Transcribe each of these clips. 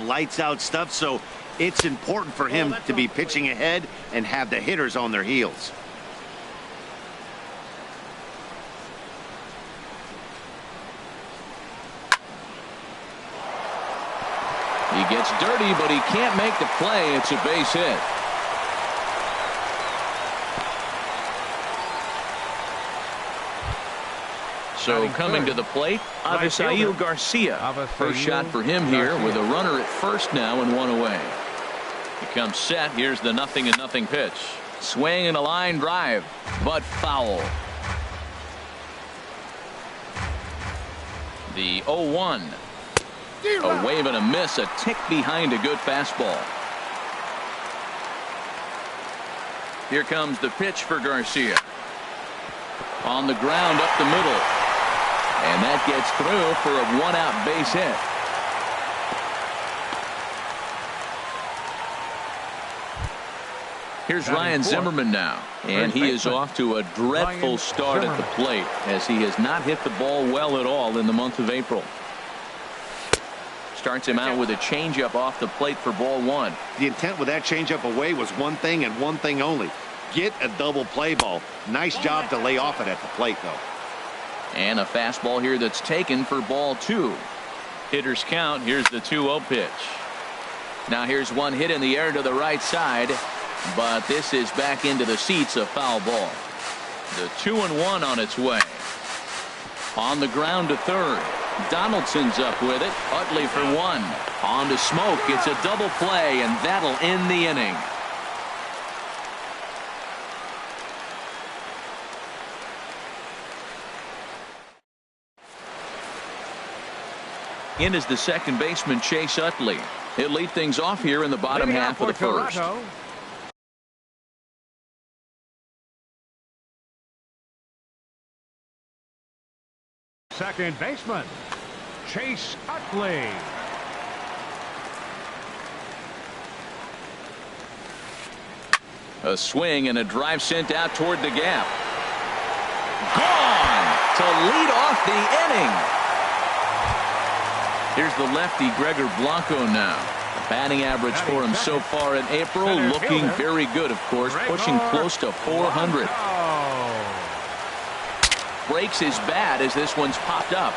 lights out stuff, so it's important for him to be pitching ahead and have the hitters on their heels. He gets dirty, but he can't make the play. It's a base hit. So coming to the plate, Avisail Garcia. First shot for him here with a runner at first now and one away. He comes set. Here's the 0-0 pitch. Swing and a line drive, but foul. The 0-1. A wave and a miss, a tick behind a good fastball. Here comes the pitch for Garcia. On the ground up the middle. And that gets through for a one-out base hit. Here's Ryan Zimmerman now. And he is off to a dreadful start at the plate, as he has not hit the ball well at all in the month of April. Starts him out with a changeup off the plate for ball one. The intent with that changeup away was one thing and one thing only. Get a double play ball. Nice job to lay off it at the plate, though. And a fastball here that's taken for ball two. Hitters count. Here's the 2-0 pitch. Now here's one hit in the air to the right side, but this is back into the seats, a foul ball. The 2-1 on its way. On the ground to third. Donaldson's up with it. Utley for one. On to Smoke. It's a double play, and that'll end the inning. In is the second baseman, Chase Utley. He'll lead things off here in the bottom half of the first. Second baseman, Chase Utley. A swing and a drive sent out toward the gap. Gone to lead off the inning. Here's the lefty, Gregor Blanco now. The batting average for him so far in April looking very good, of course, pushing close to 400. Breaks his bat as this one's popped up.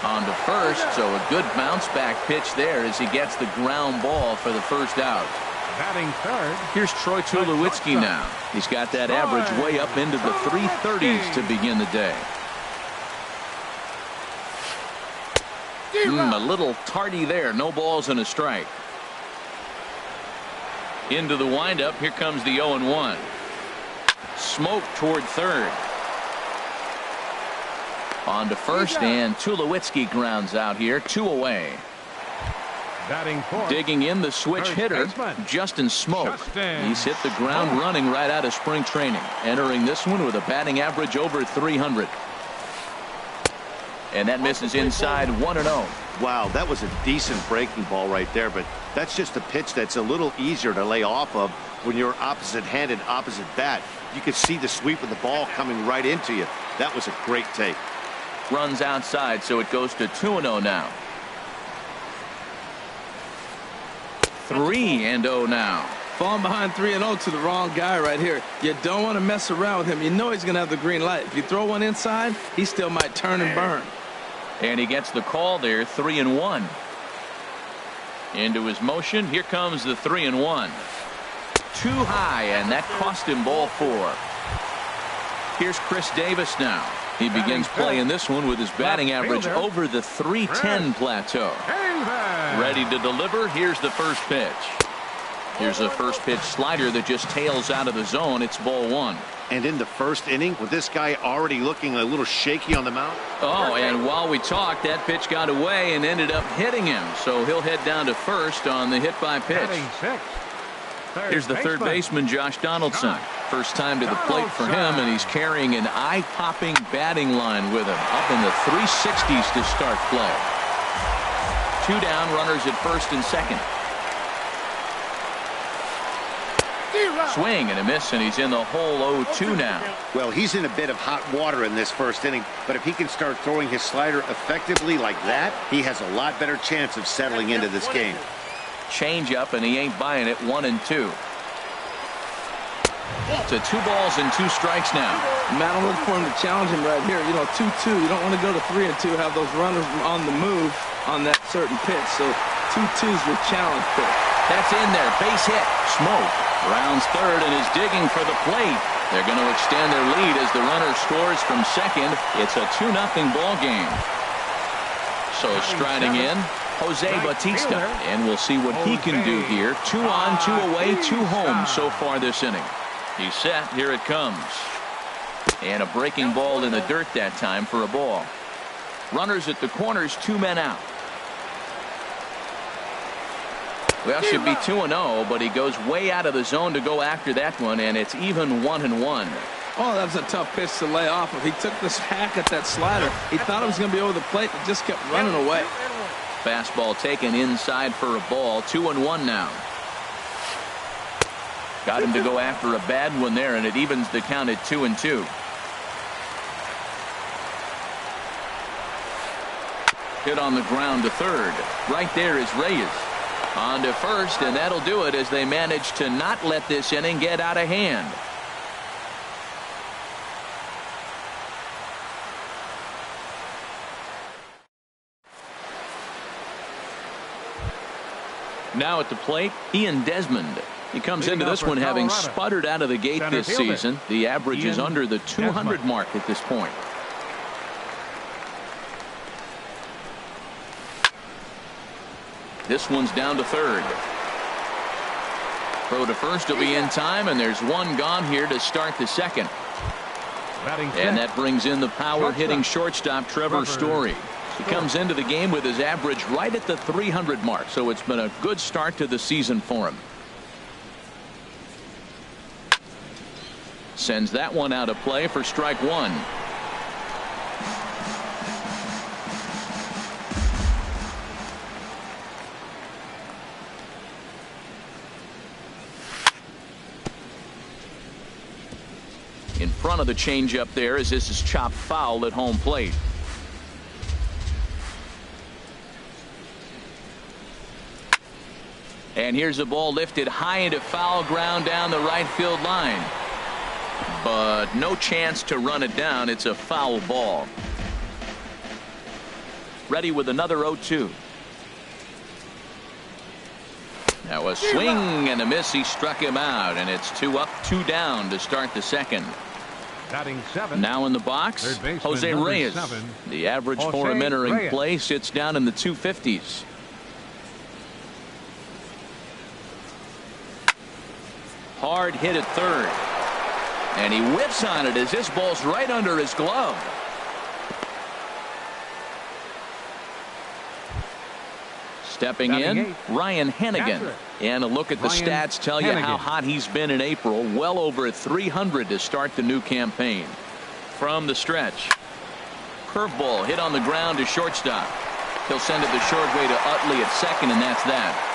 On to first, so a good bounce back pitch there as he gets the ground ball for the first out. Batting third. Here's Troy Tulowitzki now. He's got that average way up into the 330s to begin the day. A little tardy there. No balls and a strike. Into the windup. Here comes the 0-1. Smoke toward third. On to first, and Tulowitzki grounds out here. 2 away. Batting fourth. Digging in the switch hitter, Justin Smoke. He's hit the ground running right out of spring training. Entering this one with a batting average over 300. And that misses inside 1-0. Wow, that was a decent breaking ball right there, but that's just a pitch that's a little easier to lay off of when you're opposite-handed, opposite bat. You could see the sweep of the ball coming right into you. That was a great take. Runs outside, so it goes to 2-0 now. 3-0 now. Falling behind 3-0 to the wrong guy right here. You don't want to mess around with him. You know he's going to have the green light. If you throw one inside, he still might turn and burn. And he gets the call there, 3-1. Into his motion. Here comes the 3-1. Too high, and that cost him ball 4. Here's Chris Davis now. He begins playing this one with his batting average over the 310 plateau. Ready to deliver. Here's the first pitch. Here's a first pitch slider that just tails out of the zone. It's ball 1. And in the first inning, with this guy already looking a little shaky on the mound. Oh, and while we talked, that pitch got away and ended up hitting him. So he'll head down to first on the hit by pitch. Here's the third baseman, Josh Donaldson. First time to the plate for him, and he's carrying an eye-popping batting line with him. Up in the 360s to start play. 2 down, runners at first and second. Swing and a miss, and he's in the hole 0-2 now. Well, he's in a bit of hot water in this first inning, but if he can start throwing his slider effectively like that, he has a lot better chance of settling into this game. Change up, and he ain't buying it. 1-2. To 2 balls and 2 strikes now. Matt, I'm looking for him to challenge him right here. You know, 2-2. You don't want to go to 3-2, have those runners on the move on that certain pitch. So 2-2's your challenge pitch. That's in there. Base hit. Smoke rounds third and is digging for the plate. They're going to extend their lead as the runner scores from second. It's a 2-0 ball game. So striding in, Jose Bautista, and we'll see what he can do here. 2 on, 2 away, 2 home so far this inning. He's set. Here it comes. And a breaking ball in the dirt that time for a ball. Runners at the corners, 2 men out. Well, should be 2-0, but he goes way out of the zone to go after that one, and it's even 1-1. Oh, that was a tough pitch to lay off of. He took this hack at that slider. He thought it was going to be over the plate, but just kept running away. Fastball taken inside for a ball. 2-1 now. Got him to go after a bad one there, and it evens the count at 2-2. Hit on the ground to third. Right there is Reyes. On to first, and that'll do it as they manage to not let this inning get out of hand. Now at the plate, Ian Desmond. He comes into this one having sputtered out of the gate this season. The average is under the 200 mark at this point. This one's down to third. Throw to first will be in time, and there's one gone here to start the second. And that brings in the power-hitting shortstop Trevor Story. He comes into the game with his average right at the 300 mark, so it's been a good start to the season for him. Sends that one out of play for strike one. In front of the changeup there as this is chopped foul at home plate. And here's a ball lifted high into foul ground down the right field line. But no chance to run it down. It's a foul ball. Ready with another 0-2. Now a swing and a miss. He struck him out, and it's 2 up, 2 down to start the second. Now in the box, Jose Reyes. The average for him entering play sits down in the 250s. Hard hit at third. And he whips on it as this ball's right under his glove. Stepping in, Ryan Hennigan. And a look at the stats tell you how hot he's been in April. Well over 300 to start the new campaign. From the stretch. Curveball hit on the ground to shortstop. He'll send it the short way to Utley at second, and that's that.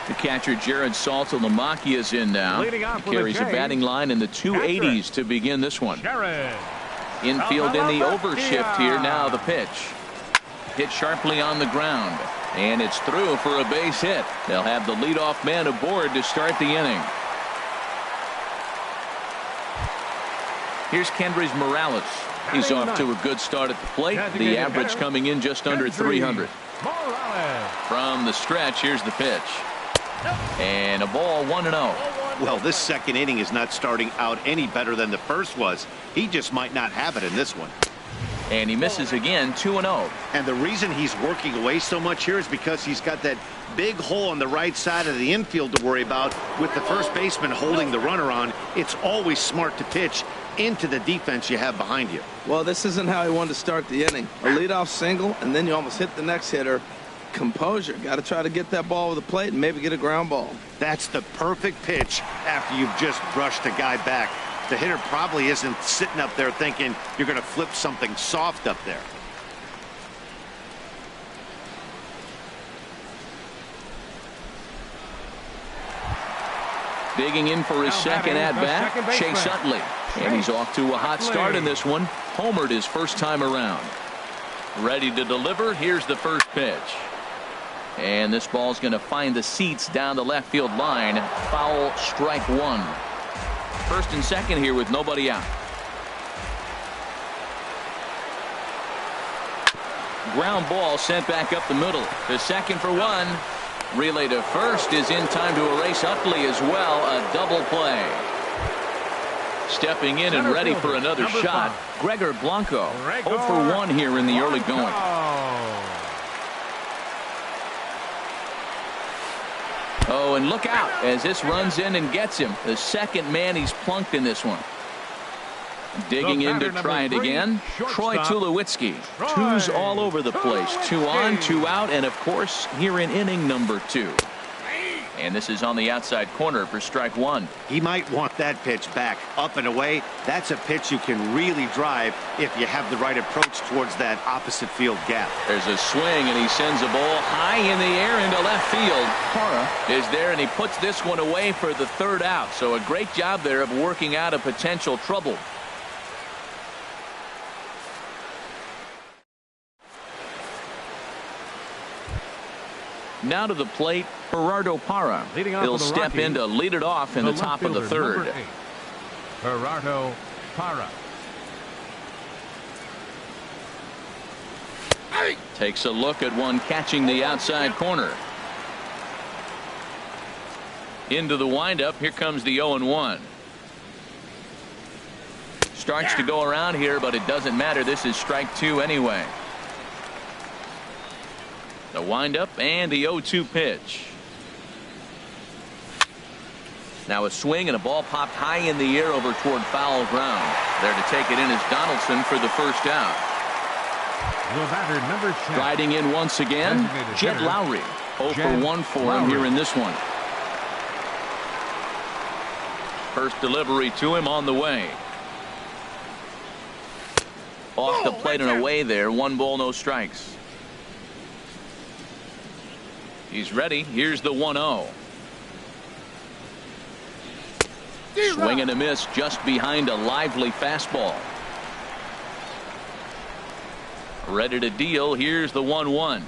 The catcher Jared Saltalamacchia is in now. He carries a batting line in the 280s to begin this one. Infield in the overshift here. Now the pitch. Hit sharply on the ground. And it's through for a base hit. They'll have the leadoff man aboard to start the inning. Here's Kendrys Morales. He's off to a good start at the plate. The average coming in just under 300. From the stretch, here's the pitch. And a ball 1-0. Well, this second inning is not starting out any better than the first was. He just might not have it in this one. And he misses again. 2-0. And the reason he's working away so much here is because he's got that big hole on the right side of the infield to worry about. With the first baseman holding the runner on, it's always smart to pitch into the defense you have behind you. Well, this isn't how he wanted to start the inning. A leadoff single, and then you almost hit the next hitter. Composure. Got to try to get that ball over the plate and maybe get a ground ball. That's the perfect pitch after you've just brushed a guy back. The hitter probably isn't sitting up there thinking you're going to flip something soft up there. Digging in for his second at-bat, Chase Utley. And he's off to a hot start in this one. Homered his first time around. Ready to deliver. Here's the first pitch. And this ball's going to find the seats down the left field line. Foul, strike one. First and second here with nobody out. Ground ball sent back up the middle. To second for one. Relay to first is in time to erase Utley as well. A double play. Stepping in and ready for another shot, Gregor Blanco. 0 for 1 here in the early going. Oh, and look out as this runs in and gets him. The second man he's plunked in this one. Digging in to try it again, Troy Tulowitzki. Twos all over the place. 2 on, 2 out, and of course here in inning number 2. And this is on the outside corner for strike one. He might want that pitch back, up and away. That's a pitch you can really drive if you have the right approach towards that opposite field gap. There's a swing, and he sends a ball high in the air into left field. Parra is there, and he puts this one away for the third out. So a great job there of working out a potential trouble. Now to the plate, Gerardo Parra. He'll step in to lead it off in the top of the third. Gerardo Parra. Takes a look at one catching the outside corner. Into the windup. Here comes the 0-1. Starts to go around here, but it doesn't matter. This is strike two anyway. The windup and the 0-2 pitch. Now a swing and a ball popped high in the air over toward foul ground. There to take it in is Donaldson for the first out. The batter, number 10. Riding in once again, Jed Lowry. 0 for 1 for him here in this one. First delivery to him on the way. Off the plate and away there. 1 ball, no strikes. He's ready. Here's the 1-0. Swing and a miss just behind a lively fastball. Ready to deal. Here's the 1-1.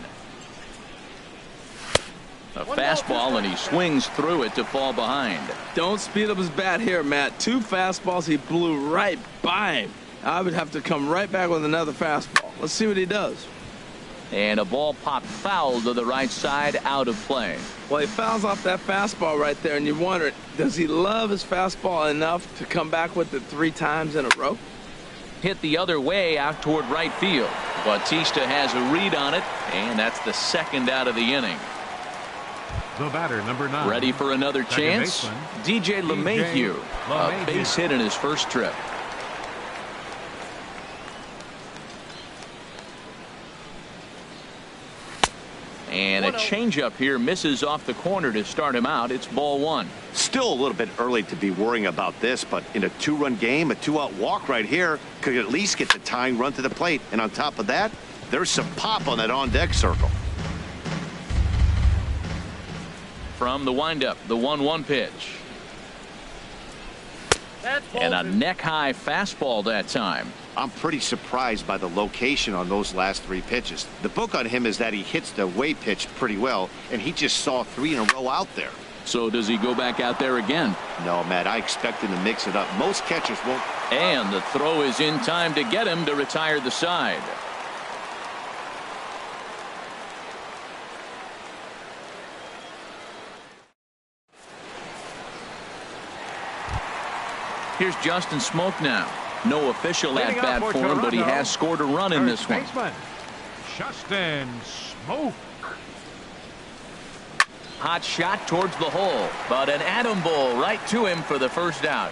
A fastball, and he swings through it to fall behind. Don't speed up his bat here, Matt. 2 fastballs, he blew right by him. I would have to come right back with another fastball. Let's see what he does. And a ball popped foul to the right side, out of play. Well, he fouls off that fastball right there, and you wonder, does he love his fastball enough to come back with it 3 times in a row? Hit the other way out toward right field. Bautista has a read on it, and that's the second out of the inning. The batter, number 9. Ready for another chance? DJ LeMahieu. A base hit in his first trip. And a changeup here misses off the corner to start him out. It's ball 1. Still a little bit early to be worrying about this, but in a 2-run game, a 2-out walk right here could at least get the tying run to the plate. And on top of that, there's some pop on that on-deck circle. From the windup, the 1-1 pitch. And a neck-high fastball that time. I'm pretty surprised by the location on those last 3 pitches. The book on him is that he hits the away pitch pretty well, and he just saw 3 in a row out there. So does he go back out there again? No, Matt, I expect him to mix it up. Most catchers won't. And the throw is in time to get him to retire the side. Here's Justin Smoke now. No official at-bat for him, but he has scored a run in this one. Justin Smoke. Hot shot towards the hole, but an atom ball right to him for the first out.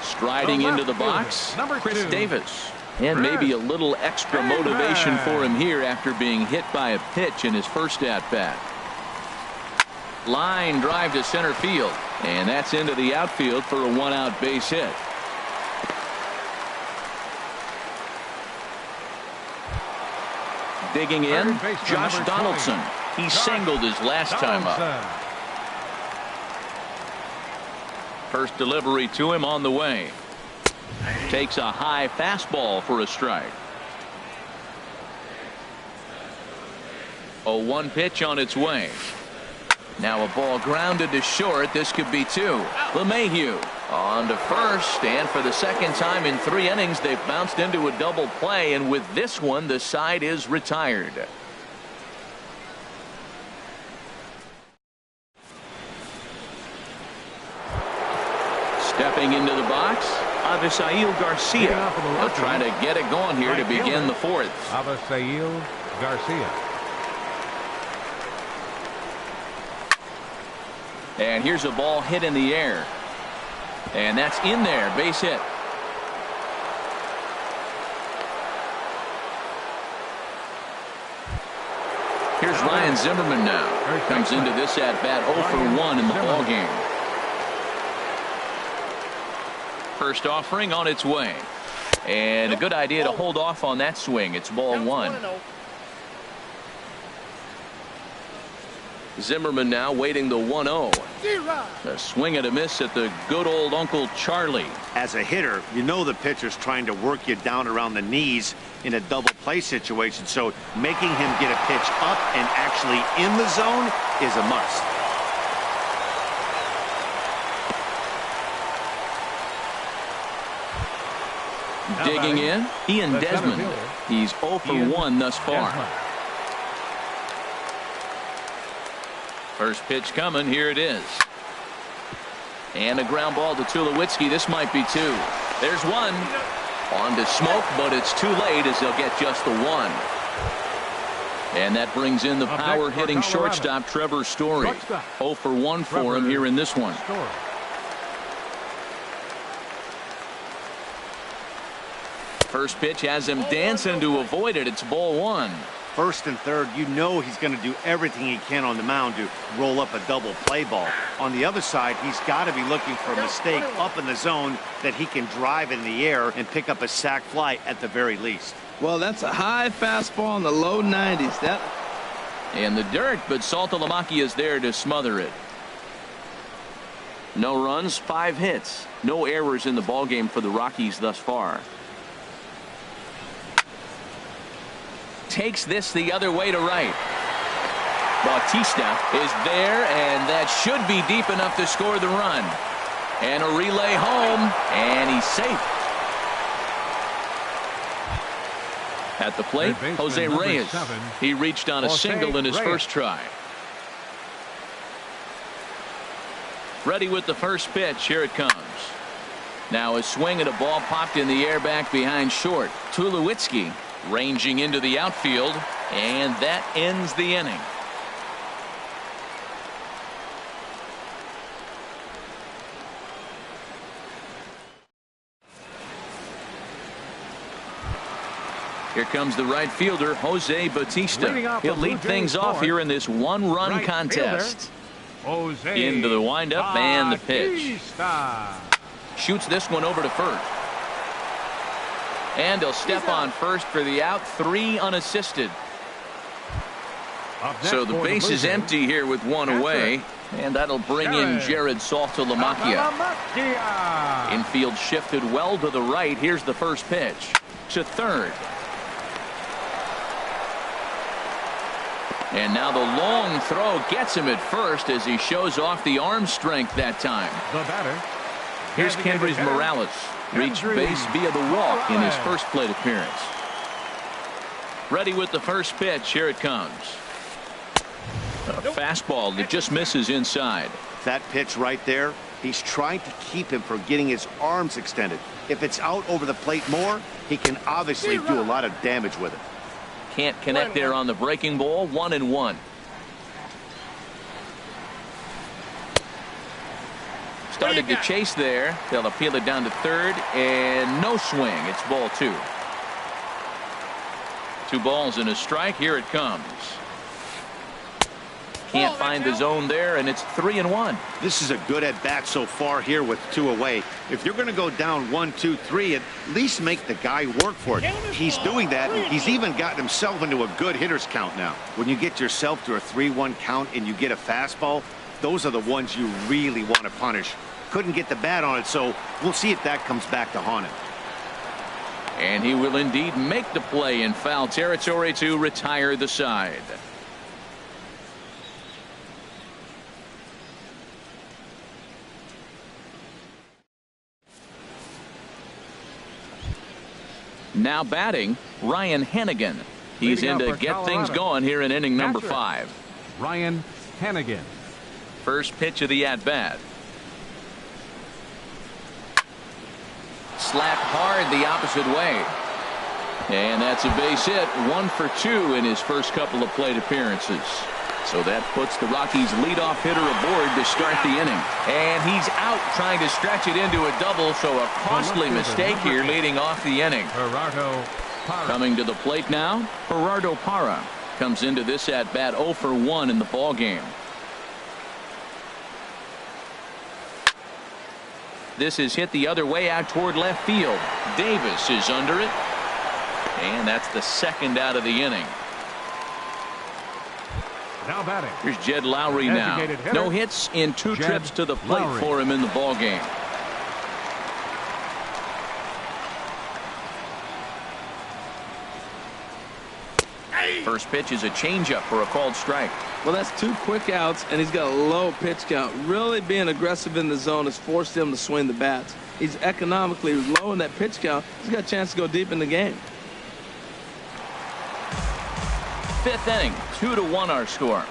Striding into the box, Chris Davis. And maybe a little extra motivation for him here after being hit by a pitch in his first at-bat. Line drive to center field. And that's into the outfield for a one-out base hit. Digging in, Josh Donaldson. He singled his last time up. First delivery to him on the way. Takes a high fastball for a strike. 0-1 pitch on its way. Now a ball grounded to short. This could be two. LeMahieu on to first, and for the second time in 3 innings they've bounced into a double play, and with this one the side is retired. Stepping into the box, Avisail Garcia. They'll try to get it going here to begin the fourth. Avisail Garcia. And here's a ball hit in the air. And that's in there. Base hit. Here's Ryan Zimmerman now. Comes into this at bat 0 for 1 in the ball game. First offering on its way. And a good idea to hold off on that swing. It's ball 1. Zimmerman now waiting the 1-0. A swing and a miss at the good old Uncle Charlie. As a hitter, you know the pitcher's trying to work you down around the knees in a double play situation, so making him get a pitch up and actually in the zone is a must. Digging in, Ian Desmond. He's 0 for 1 thus far. First pitch coming. Here it is. And a ground ball to Tulowitzki. This might be two. There's one. On to Smoke, but it's too late as they'll get just the one. And that brings in the power hitting shortstop Trevor Story. 0 for 1 for him here in this one. First pitch has him dancing to avoid it. It's ball 1. First and third, you know he's going to do everything he can on the mound to roll up a double play ball. On the other side, he's got to be looking for a mistake up in the zone that he can drive in the air and pick up a sac fly at the very least. Well, that's a high fastball in the low 90s. That in the dirt, but Saltalamacchia is there to smother it. No runs, 5 hits. No errors in the ballgame for the Rockies thus far. Takes this the other way to right. Bautista is there, and that should be deep enough to score the run. And a relay home, and he's safe. At the plate, Jose Reyes. He reached on a single in his first try. Ready with the first pitch. Here it comes. Now a swing at a ball popped in the air back behind short. Tulowitzki ranging into the outfield, and that ends the inning. Here comes the right fielder, Jose Bautista. He'll lead things off here in this one-run contest. Into the windup and the pitch. Shoots this one over to first. And he'll step on first for the out. 3 unassisted. So the base is empty here with 1 away. And that'll bring in Jared Saltalamacchia. Infield shifted well to the right. Here's the first pitch. To third. And now the long throw gets him at first as he shows off the arm strength that time. The batter. Here's Kendrys Morales. Reached base via the walk in his first plate appearance. Ready with the first pitch. Here it comes. A fastball that just misses inside. That pitch right there, he's trying to keep him from getting his arms extended. If it's out over the plate more, he can obviously do a lot of damage with it. Can't connect there on the breaking ball. 1-1. Started to chase there. They'll appeal it down to third, and no swing. It's ball 2. 2 balls and a strike. Here it comes. Can't find the zone there, and it's 3-1. This is a good at-bat so far here with 2 away. If you're going to go down 1, 2, 3, at least make the guy work for it. He's doing that, and he's even gotten himself into a good hitter's count now. When you get yourself to a 3-1 count and you get a fastball, those are the ones you really want to punish. Couldn't get the bat on it, so we'll see if that comes back to haunt him. And he will indeed make the play in foul territory to retire the side. Now batting, Ryan Hennigan. He's in to get things going here in inning number 5. Ryan Hennigan. First pitch of the at-bat. Slapped hard the opposite way. And that's a base hit. 1 for 2 in his first couple of plate appearances. So that puts the Rockies' leadoff hitter aboard to start the inning. And he's out trying to stretch it into a double, so a costly mistake here leading off the inning. Gerardo Parra. Coming to the plate now, Gerardo Parra comes into this at-bat 0 for 1 in the ball game. This is hit the other way out toward left field. Davis is under it. And that's the second out of the inning. Now batting. Here's Jed Lowry now. No hits in 2 trips to the plate Lowry. for him in the ball game. First pitch is a changeup for a called strike. Well, that's 2 quick outs, and he's got a low pitch count. Really being aggressive in the zone has forced him to swing the bats. He's economically low in that pitch count. He's got a chance to go deep in the game. 5th inning, 2-1 our score.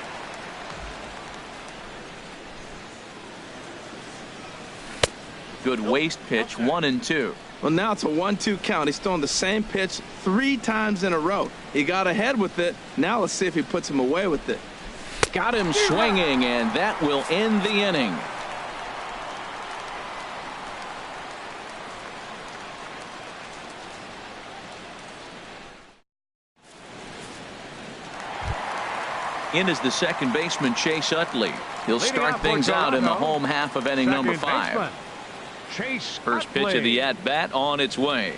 Good waist pitch, 1-2. Well, now it's a 1-2 count. He's throwing the same pitch 3 times in a row. He got ahead with it. Now let's see if he puts him away with it. Got him swinging, and that will end the inning. In is the second baseman, Chase Utley. He'll start things out in the home half of inning number 5. First pitch of the at-bat on its way.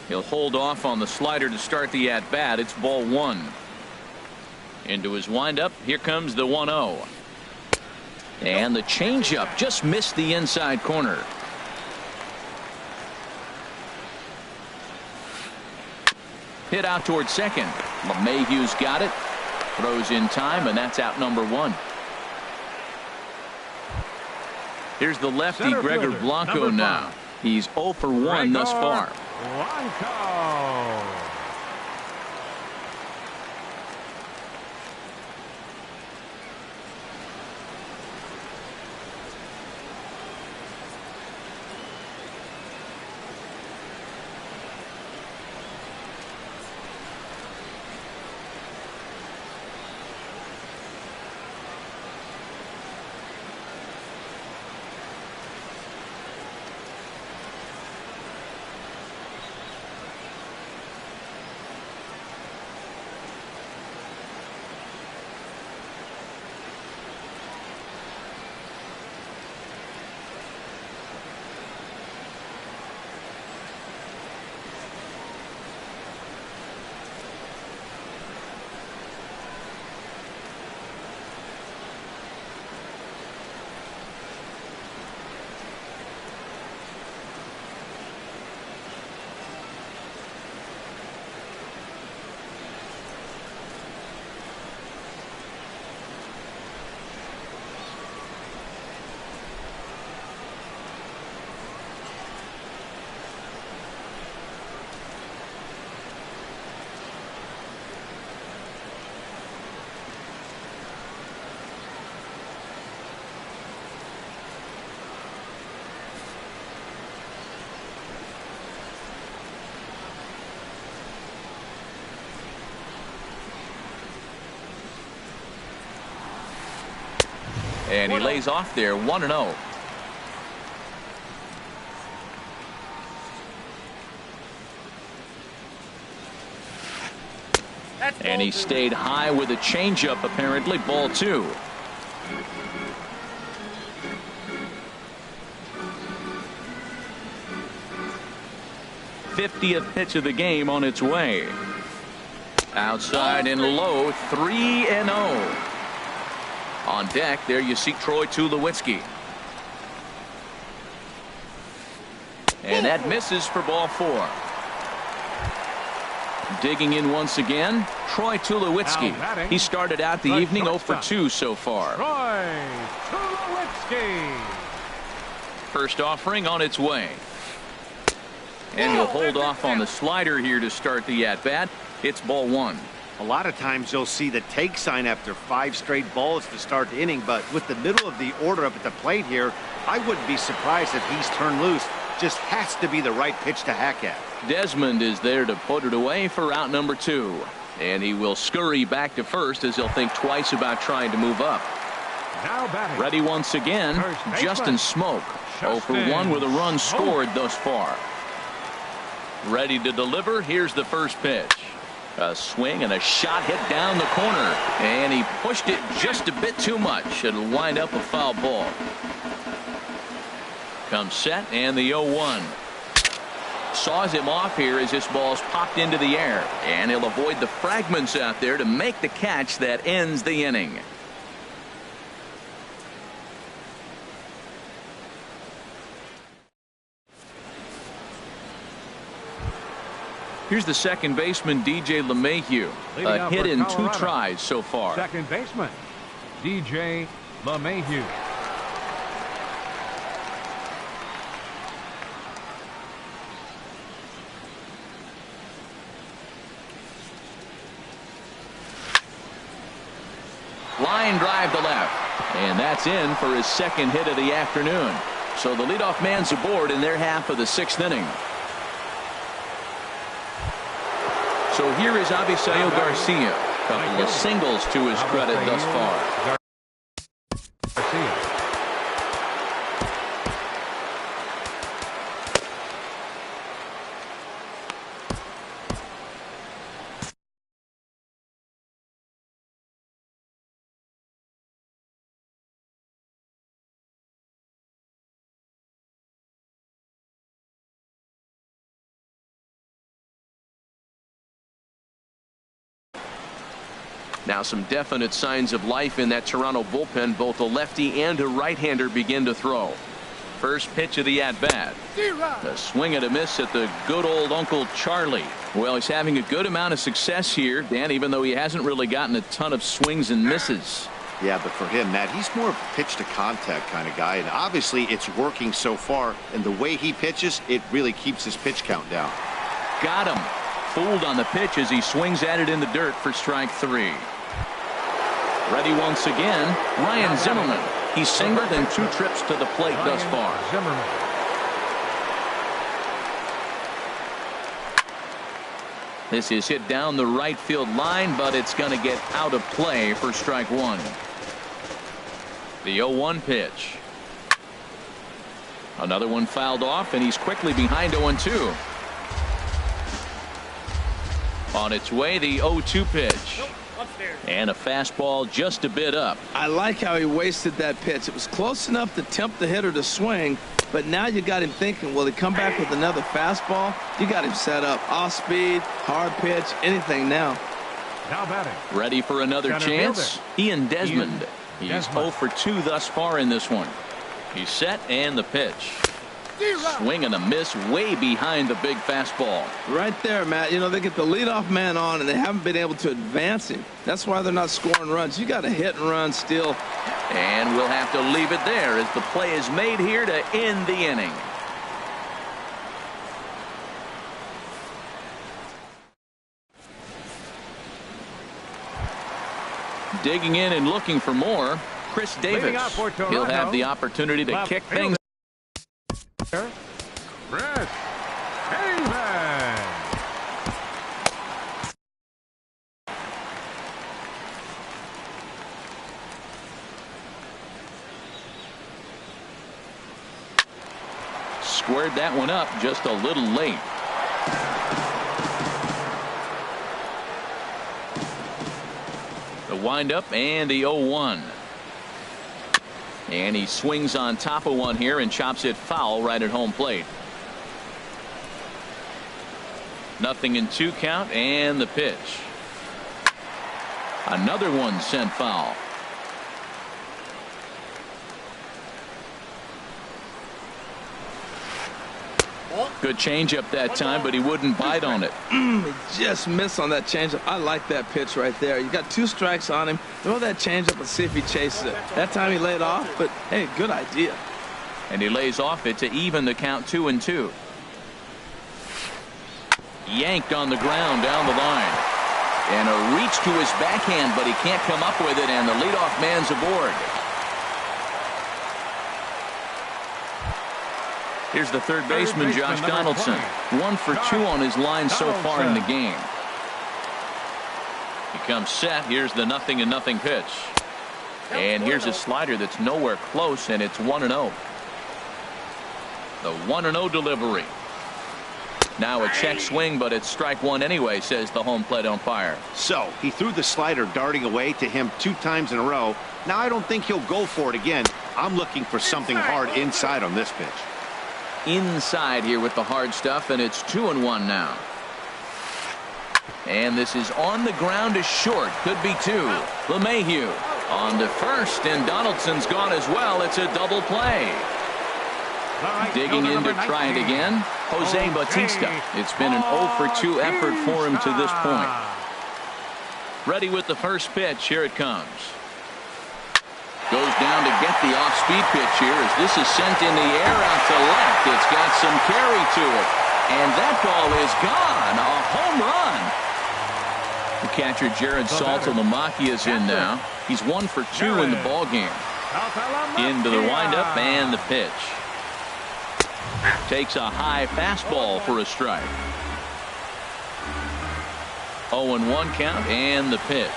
He'll hold off on the slider to start the at-bat. It's ball 1. Into his windup. Here comes the 1-0. And the changeup just missed the inside corner. Hit out towards second. LeMahieu's got it. Throws in time, and that's out number 1. Here's the lefty, Center Gregor fielder, Blanco now. He's 0 for 1 thus far. Blanco. And he lays off there, 1-0. And he stayed high with a changeup, apparently. Ball 2. '50th pitch of the game on its way. Outside and low, 3-0. On deck, there you see Troy Tulowitzki. And that misses for ball 4. Digging in once again, Troy Tulowitzki. He started out the evening 0 for 2 so far. Troy Tulowitzki. First offering on its way. And he'll hold off on the slider here to start the at-bat. It's ball 1. A lot of times you'll see the take sign after 5 straight balls to start the inning, but with the middle of the order up at the plate here, I wouldn't be surprised if he's turned loose. Just has to be the right pitch to hack at. Desmond is there to put it away for out number 2. And he will scurry back to first as he'll think twice about trying to move up. Now batting. Ready once again, Justin Smoke. 0 for 1 with a run scored thus far. Ready to deliver. Here's the first pitch. A swing and a shot hit down the corner. And he pushed it just a bit too much. It'll wind up a foul ball. Comes set and the 0-1. Saws him off here as this ball's popped into the air. And he'll avoid the fragments out there to make the catch that ends the inning. Here's the second baseman, DJ LeMahieu. A hit in 2 tries so far. Second baseman, DJ LeMahieu. Line drive to left. And that's in for his second hit of the afternoon. So the leadoff man's aboard in their half of the 6th inning. So here is Avisail Garcia. A couple of singles to his credit thus far. Now some definite signs of life in that Toronto bullpen. Both a lefty and a right-hander begin to throw. First pitch of the at-bat. A swing and a miss at the good old Uncle Charlie. Well, he's having a good amount of success here, Dan, even though he hasn't really gotten a ton of swings and misses. Yeah, but for him, Matt, he's more of a pitch to contact kind of guy, and obviously it's working so far, and the way he pitches, it really keeps his pitch count down. Got him. Fooled on the pitch as he swings at it in the dirt for strike 3. Ready once again, Ryan Zimmerman. He's singled in 2 trips to the plate thus far. Zimmerman. This is hit down the right field line, but it's going to get out of play for strike 1. The 0-1 pitch. Another one fouled off, and he's quickly behind 0-2. On its way, the 0-2 pitch. And a fastball just a bit up. I like how he wasted that pitch. It was close enough to tempt the hitter to swing, but now you got him thinking, will he come back with another fastball? You got him set up. Off speed, hard pitch, anything now. Now batting. Ready for another chance? Ian Desmond. He's 0 for 2 thus far in this one. He's set and the pitch. Swing and a miss way behind the big fastball. Right there, Matt. You know, they get the leadoff man on, and they haven't been able to advance him. That's why they're not scoring runs. You got to hit and run still. And we'll have to leave it there as the play is made here to end the inning. Digging in and looking for more, Chris Davis. He'll have the opportunity to kick things. Chris Davis. Squared that one up just a little late. windup and the 0-1. And he swings on top of one here and chops it foul right at home plate. 0-2 count and the pitch. Another one sent foul. Good changeup that time, but he wouldn't bite on it. He just missed on that changeup. I like that pitch right there. You got 2 strikes on him. Throw that changeup and see if he chases it. That time he laid off, but hey, good idea. And he lays off it to even the count 2-2. Yanked on the ground down the line. And a reach to his backhand, but he can't come up with it, and the leadoff man's aboard. Here's the third baseman, Josh Donaldson. 1 for 2 on his line so far in the game. He comes set. Here's the 0-0 pitch. And here's a slider that's nowhere close, and it's 1-0. The 1-0 delivery. Now a check swing, but it's strike one anyway, says the home plate umpire. So he threw the slider darting away to him 2 times in a row. Now I don't think he'll go for it again. I'm looking for something hard inside on this pitch. Inside here with the hard stuff, and it's 2-1 now. And this is on the ground to short. Could be 2. LeMahieu on to first, and Donaldson's gone as well. It's a double play. Digging in to try it again, Jose Bautista. It's been an 0 for 2 effort for him to this point. Ready with the first pitch. Here it comes. Goes down to get the off-speed pitch here as this is sent in the air out to left. It's got some carry to it. And that ball is gone. A home run. The catcher, Jared Saltalamacchia, is in now. He's 1 for 2 in the ballgame. Into the windup and the pitch. Takes a high fastball for a strike. 0-1 count and the pitch.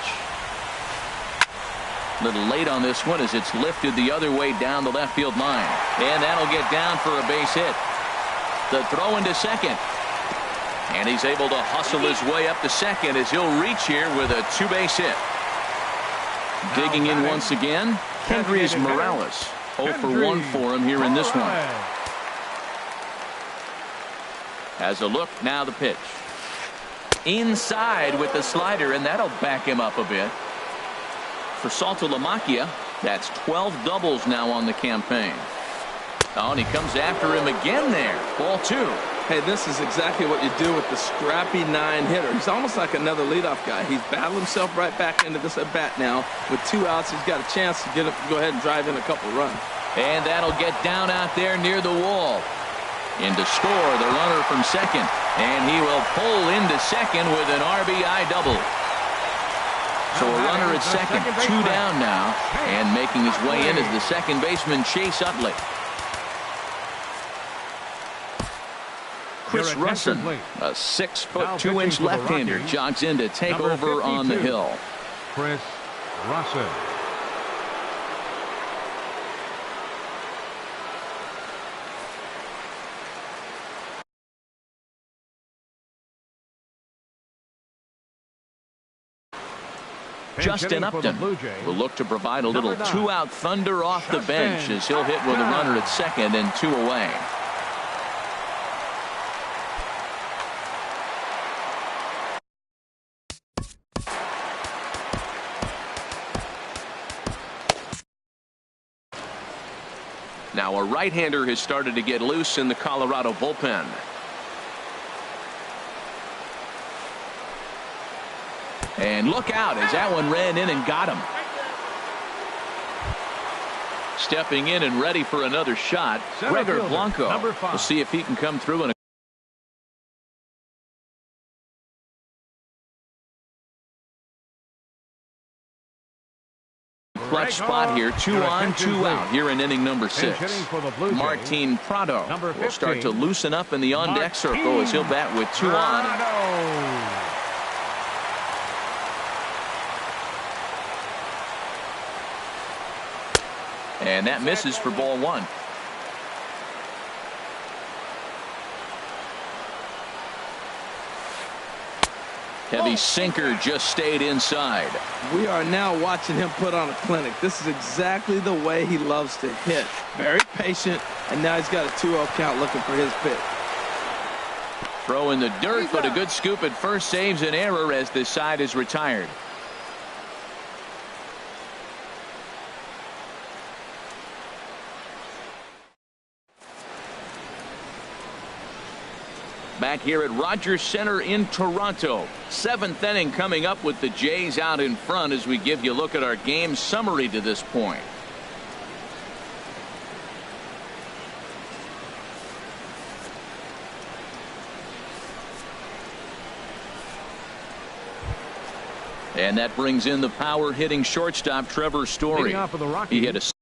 A little late on this one as it's lifted the other way down the left field line. And that'll get down for a base hit. The throw into second. And he's able to hustle his way up to second as he'll reach here with a 2-base hit. Digging in once again, Kendrys Morales. 0 for 1 for him here in this one. Has a look, now the pitch. Inside with the slider, and that'll back him up a bit. For Saltalamacchia, that's 12 doubles now on the campaign. Oh, and he comes after him again there. Ball 2. Hey, this is exactly what you do with the scrappy 9-hitter. He's almost like another leadoff guy. He's battled himself right back into this at-bat now. With 2 outs, he's got a chance to go ahead and drive in a couple runs. And that'll get down out there near the wall. In to score, the runner from second. And he will pull into second with an RBI double. So a runner at second, 2 down now, and making his way in is the second baseman, Chase Utley. Chris Russin, a 6'2" left-hander, jogs in to take over on the hill. Chris Russin. Justin Upton will look to provide a little 2-out thunder off the bench as he'll hit with a runner at second and 2 away. Now a right-hander has started to get loose in the Colorado bullpen. And look out as that one ran in and got him. Stepping in and ready for another shot, Gregor Blanco. We'll see if he can come through in a clutch spot here. 2 on, 2 out here in inning number 6. Martin Prado will start to loosen up in the on-deck circle as he'll bat with 2 on. And that misses for ball 1. Heavy sinker just stayed inside. We are now watching him put on a clinic. This is exactly the way he loves to hit. Very patient, and now he's got a 2-0 count looking for his pitch. Throw in the dirt, but a good scoop at first saves an error as this side is retired. Back here at Rogers Center in Toronto. 7th inning coming up with the Jays out in front as we give you a look at our game summary to this point. And that brings in the power hitting shortstop Trevor Story. He hit a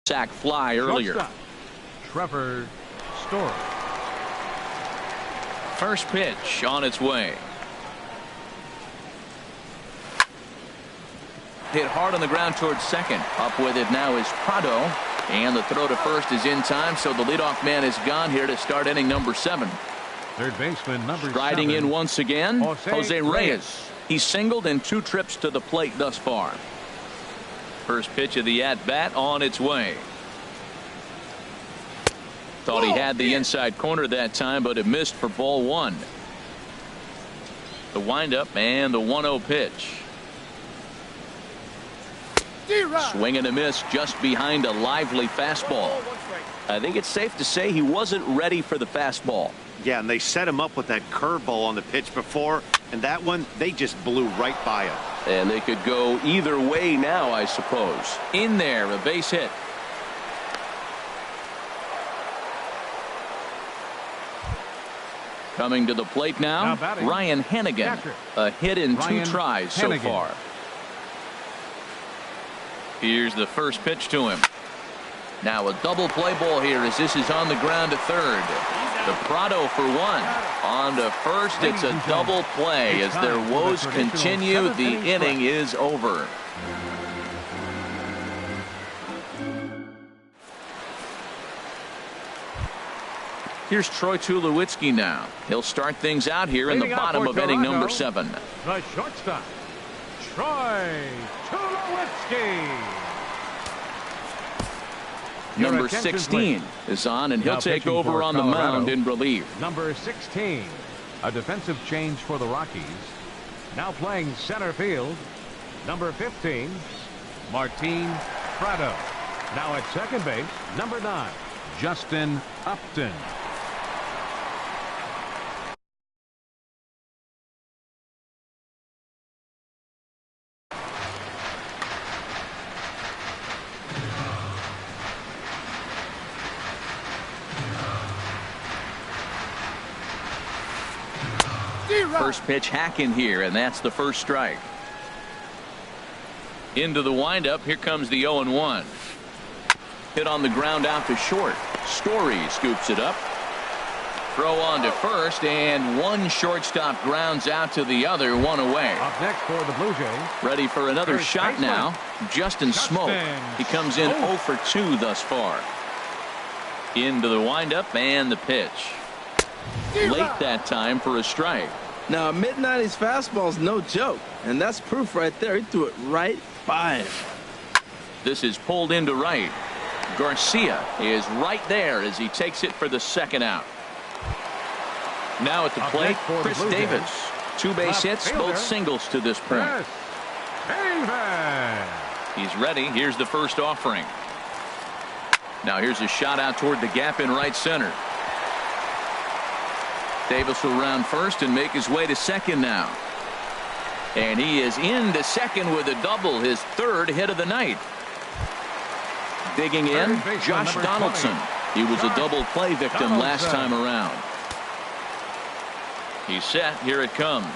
sac fly earlier. Shortstop, Trevor Story. First pitch on its way. Hit hard on the ground towards second. Up with it now is Prado. And the throw to first is in time, so the leadoff man is gone here to start inning number 7. Third baseman number Striding 7. in once again, Jose Reyes. Reyes. He's singled in 2 trips to the plate thus far. First pitch of the at-bat on its way. Thought he had the inside corner that time, but it missed for ball 1. The windup and the 1-0 pitch. Swing and a miss just behind a lively fastball. I think it's safe to say he wasn't ready for the fastball. Yeah, and they set him up with that curveball on the pitch before, and that one, they just blew right by him. And they could go either way now, I suppose. In there, a base hit. Coming to the plate now Ryan Hannigan. A hit in 2 tries so far. Here's the first pitch to him. Now a double play ball here as this is on the ground to third. The Prado for 1. On to first. It's a double play as their woes continue. The inning is over. Here's Troy Tulowitzki now. He'll start things out here in the bottom of inning number 7. The shortstop, Troy Tulowitzki. Number 16 is on, and he'll take over on the mound in relief. Number 16, a defensive change for the Rockies. Now playing center field, number 15, Martin Prado. Now at second base, number 9, Justin Upton. First pitch hack in here, and that's the first strike. Into the windup. Here comes the 0-1. Hit on the ground out to short. Story scoops it up. Throw on to first, and one shortstop grounds out to the other, 1 away. Up next for the Blue Jays. Ready for another First shot baseman. now. Justin Smoke. He comes in 0 for 2 thus far. Into the windup and the pitch. Late that time for a strike. Now, a mid-90s fastball is no joke, and that's proof right there. He threw it right by him. This is pulled into right. Garcia is right there as he takes it for the second out. Now at the Up plate, next for the Chris Blue Jays. Davis. 2 base Left hits, fielder, both singles to this point. Chris Davis. He's ready. Here's the first offering. Now here's a shot out toward the gap in right center. Davis will round first and make his way to second now. And he is into second with a double, his 3rd hit of the night. Digging in, Third baseman, Josh number Donaldson. 20. He was a Josh double play victim last Donaldson. time around. He's set. Here it comes.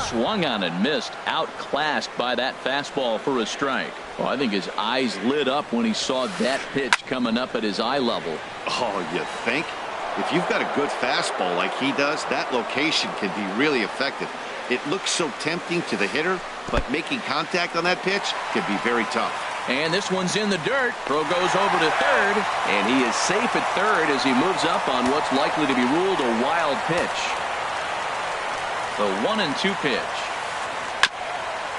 Swung on and missed. Outclassed by that fastball for a strike. Well, I think his eyes lit up when he saw that pitch coming up at his eye level. Oh, you think? If you've got a good fastball like he does, that location can be really effective. It looks so tempting to the hitter, but making contact on that pitch can be very tough. And this one's in the dirt. Throw goes over to third, and he is safe at third as he moves up on what's likely to be ruled a wild pitch. The 1-2 pitch.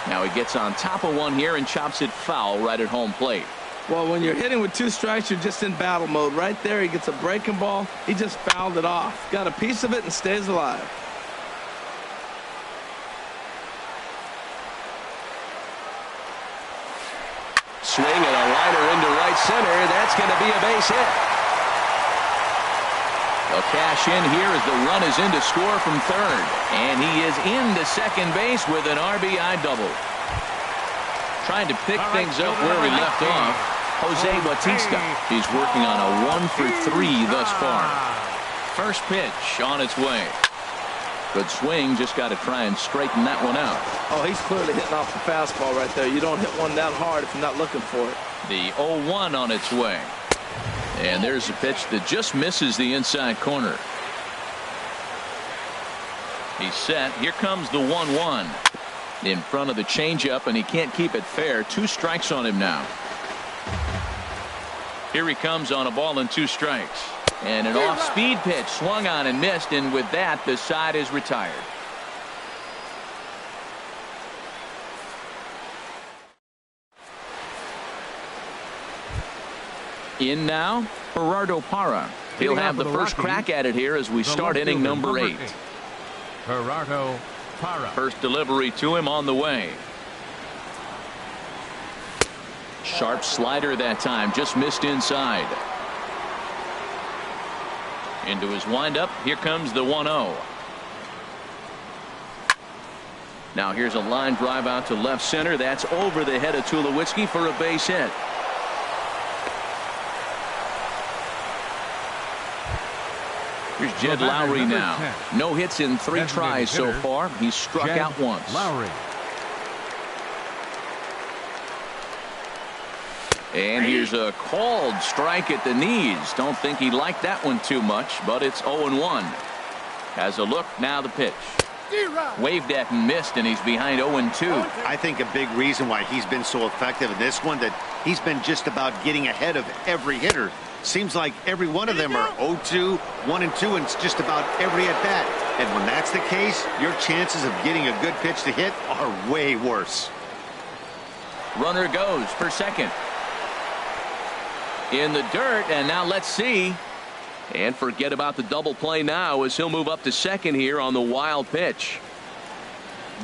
Now he gets on top of one here and chops it foul right at home plate. Well, when you're hitting with 2 strikes, you're just in battle mode. Right there, he gets a breaking ball. He just fouled it off. Got a piece of it and stays alive. Swing and a liner into right center. That's going to be a base hit. They'll cash in here as the run is in to score from third. And he is into second base with an RBI double. Trying to pick things up where we left off. Jose Bautista. He's working on a 1 for 3 thus far. First pitch on its way. Good swing. Just got to try and straighten that one out. Oh, he's clearly hitting off the fastball right there. You don't hit one that hard if you're not looking for it. The 0-1 on its way. And there's a pitch that just misses the inside corner. He's set. Here comes the 1-1. In front of the changeup, and he can't keep it fair. 2 strikes on him now. Here he comes on a ball and 2 strikes. And an off-speed pitch swung on and missed, and with that, the side is retired. In now, Gerardo Parra. He'll have the first crack at it here as we start inning number 8. Gerardo Parra. First delivery to him on the way. Sharp slider that time, just missed inside. Into his windup. Here comes the 1-0. Now here's a line drive out to left center. That's over the head of Tulowitzki for a base hit. Here's Jed Lowry now. No hits in 3 tries so far. He's struck out once. Lowry. And here's a called strike at the knees. Don't think he liked that one too much, but it's 0-1. Has a look. Now the pitch. Waved at and missed, and he's behind 0-2. I think a big reason why he's been so effective in this one, that he's been just about getting ahead of every hitter. Seems like every one of them are 0-2, 1-2, and it's just about every at-bat. And when that's the case, your chances of getting a good pitch to hit are way worse. Runner goes for second. In the dirt, and now let's see. And forget about the double play now as he'll move up to second here on the wild pitch.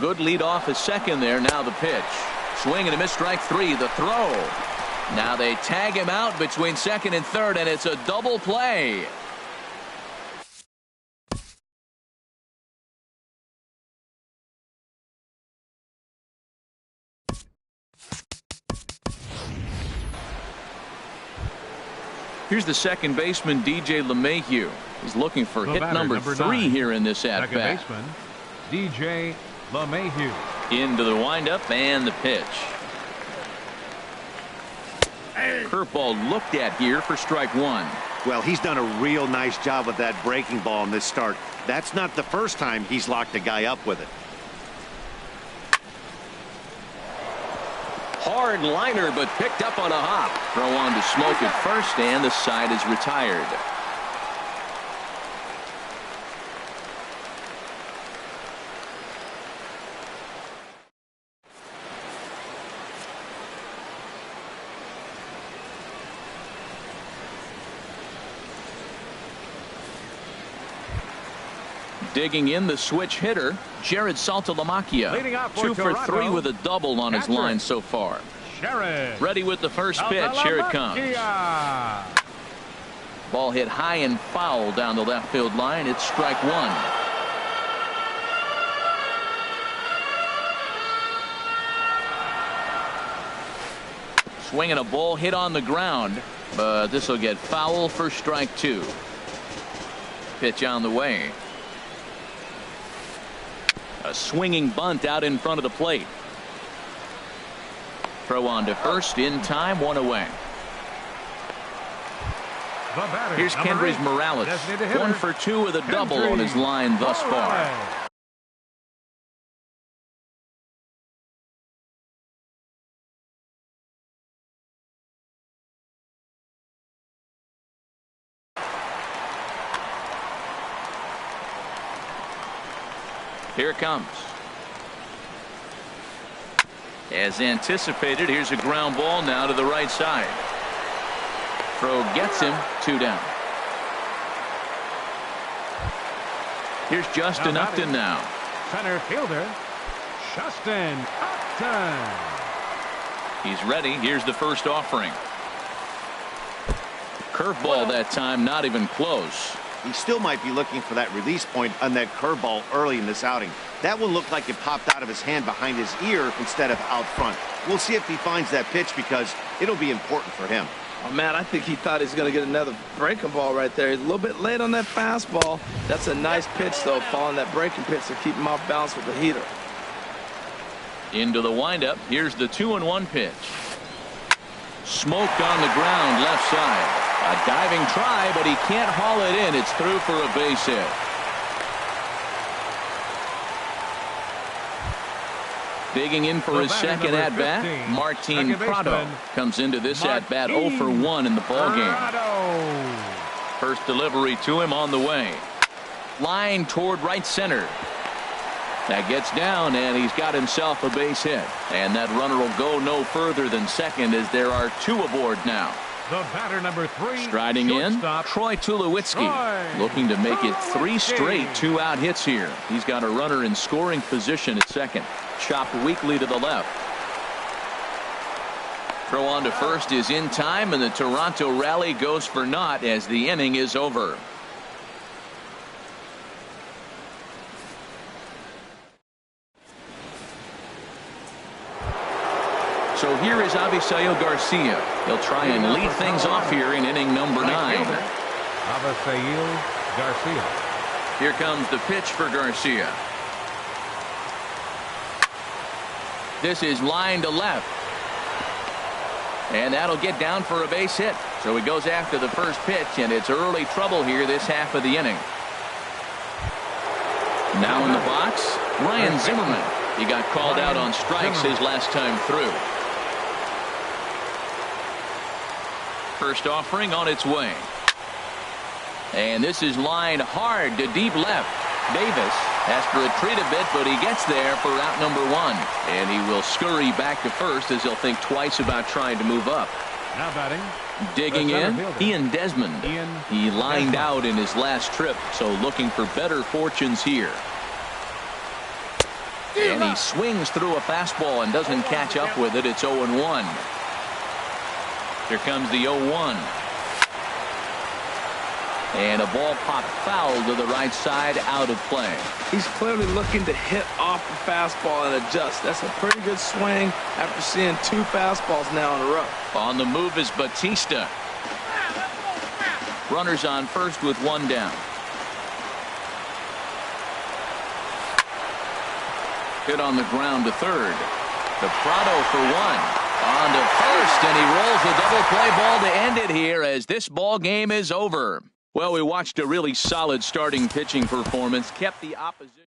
Good lead off at second there. Now the pitch. Swing and a miss, strike 3. The throw. Now they tag him out between second and third, and it's a double play. Here's the second baseman, DJ LeMahieu. He's looking for hit number 3 here in this at-bat. Second baseman, DJ LeMahieu. Into the windup and the pitch. Curveball looked at here for strike 1. Well, he's done a real nice job with that breaking ball in this start. That's not the first time he's locked a guy up with it. Hard liner, but picked up on a hop. Throw on to Smoke at first, and the side is retired. Digging in the switch hitter, Jared Saltalamacchia. 2 for 3 with a double on his line so far. Ready with the first pitch. Here it comes. Ball hit high and foul down the left field line. It's strike 1. Swinging a ball hit on the ground, but this will get foul for strike 2. Pitch on the way. A swinging bunt out in front of the plate. Throw on to first in time, 1 away. Here's Kendrys Morales. 1 for 2 with a double on his line thus far. Here it comes. As anticipated, here's a ground ball now to the right side. Throw gets him, 2 down. Here's Justin Upton now. Center fielder, Justin Upton. He's ready. Here's the first offering. Curveball that time, not even close. He still might be looking for that release point on that curveball early in this outing. That one looked like it popped out of his hand behind his ear instead of out front. We'll see if he finds that pitch because it'll be important for him. Oh, man, I think he thought he was going to get another breaking ball right there. He's a little bit late on that fastball. That's a nice pitch, though, following that breaking pitch to keep him off balance with the heater. Into the windup. Here's the 2-1 pitch. Smoked on the ground left side. A diving try, but he can't haul it in. It's through for a base hit. Digging in for his second at-bat, Martin Prado comes into this at-bat 0 for 1 in the ballgame. First delivery to him on the way. Line toward right center. That gets down, and he's got himself a base hit. And that runner will go no further than second as there are 2 aboard now. The batter number 3. Striding in, Troy Tulowitzki, looking to make it 3 straight 2-out hits here. He's got a runner in scoring position at second. Chopped weakly to the left. Throw on to first is in time, and the Toronto rally goes for naught as the inning is over. So here is Avisail Garcia. He'll try and lead things off here in inning number 9. Avisail Garcia. Here comes the pitch for Garcia. This is line to left. And that'll get down for a base hit. So he goes after the first pitch, and it's early trouble here this half of the inning. Now in the box, Ryan Zimmerman. He got called out on strikes his last time through. First offering on its way. And this is lined hard to deep left. Davis has to retreat a bit, but he gets there for out number 1. And he will scurry back to first as he'll think twice about trying to move up. Now batting. Digging in, Ian Desmond. He lined out in his last trip, so looking for better fortunes here. And he swings through a fastball and doesn't catch up with it. It's 0-1. Here comes the 0-1. And a ball popped foul to the right side, out of play. He's clearly looking to hit off the fastball and adjust. That's a pretty good swing after seeing 2 fastballs now in a row. On the move is Batista. Runners on first with 1 down. Hit on the ground to third. To Prado for 1. On to first, and he rolls a double play ball to end it here as this ball game is over. Well, we watched a really solid starting pitching performance, kept the opposition.